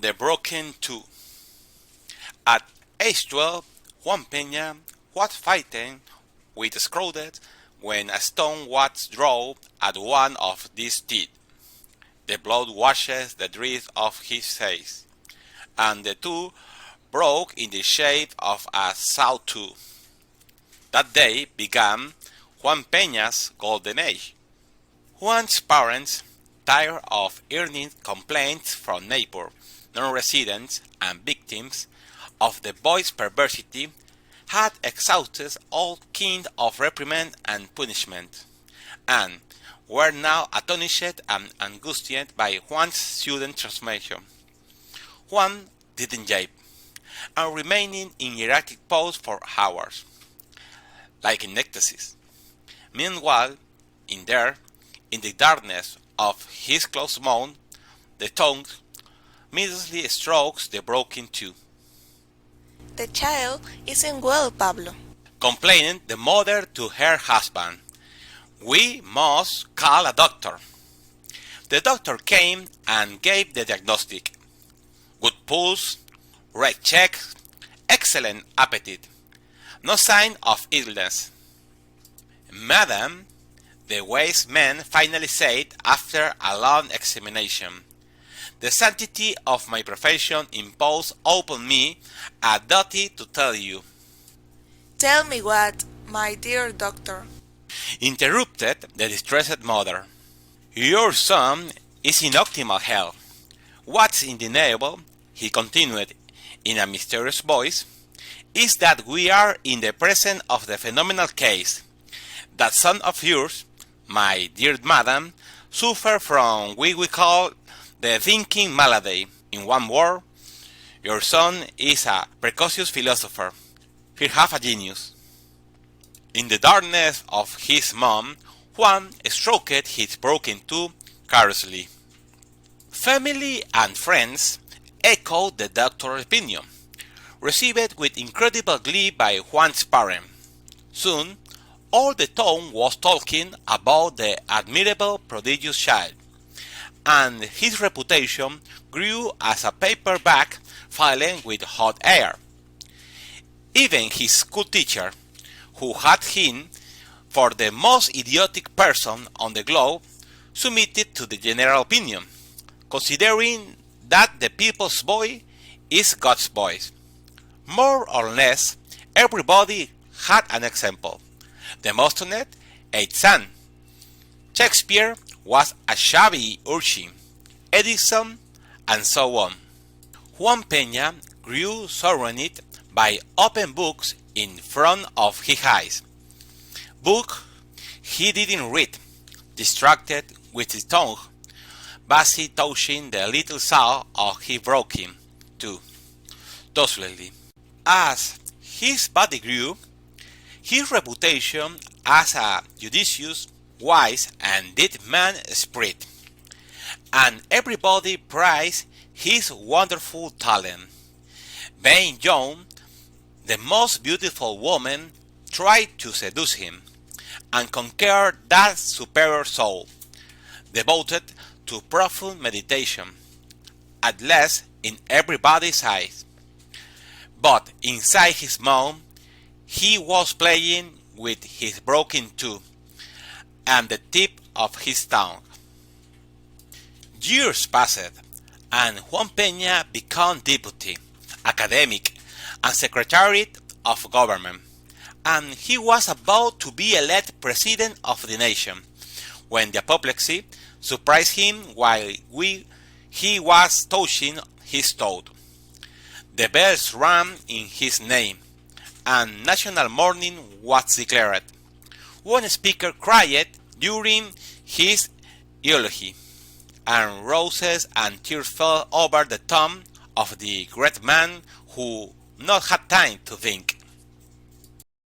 The Broken Two. At age 12, Juan Peña was fighting with Scrooge when a stone was thrown at one of these teeth. The blood washes the drift of his face, and the two broke in the shape of a sawtooth. That day began Juan Peña's golden age. Juan's parents, tired of hearing complaints from neighbors, non-residents, and victims of the boy's perversity, had exhausted all kind of reprimand and punishment, and were now astonished and anguished by Juan's sudden transformation. Juan didn't jape, and remaining in hieratic pose for hours, like in ecstasy. Meanwhile, in the darkness of his closed mouth, the tongue mindlessly strokes the broken tooth. The child isn't well, Pablo, Complaining the mother to her husband. We must call a doctor. The doctor came and gave the diagnostic. Good pulse, red cheek, excellent appetite. No sign of illness. Madam, the wise man finally said after a long examination, the sanctity of my profession imposed upon me a duty to tell you. Tell me what, my dear doctor. Interrupted the distressed mother. Your son is in optimal health. What's undeniable, he continued in a mysterious voice, is that we are in the presence of the phenomenal case. That son of yours, my dear madam, suffer from what we call the thinking malady. In one word, your son is a precocious philosopher. He have a genius. In the darkness of his mom, Juan stroked his broken tooth carelessly. Family and friends echoed the doctor's opinion, received with incredible glee by Juan's parents. Soon, all the town was talking about the admirable, prodigious child, and his reputation grew as a paperback filling with hot air. Even his school teacher, who had him for the most idiotic person on the globe, submitted to the general opinion, considering that the people's boy is God's boy. More or less, everybody had an example. Demosthenes, a son. Shakespeare was a shabby urchin. Edison, and so on. Juan Peña grew surrounded by open books in front of his eyes. Book he didn't read, distracted with his tongue, busy touching the little saw of his broken tooth, docilely. As his body grew, his reputation as a judicious, wise, and deep man spread, and everybody prized his wonderful talent. Being young, the most beautiful woman tried to seduce him and conquer that superior soul, devoted to profound meditation, at least in everybody's eyes. But inside his mouth, he was playing with his broken tooth and the tip of his tongue. Years passed, and Juan Peña became deputy, academic, and secretary of government, and he was about to be elected president of the nation, when the apoplexy surprised him while he was touching his toe. The bells rang in his name, and national mourning was declared. One speaker cried during his eulogy, and roses and tears fell over the tomb of the great man who not had time to think.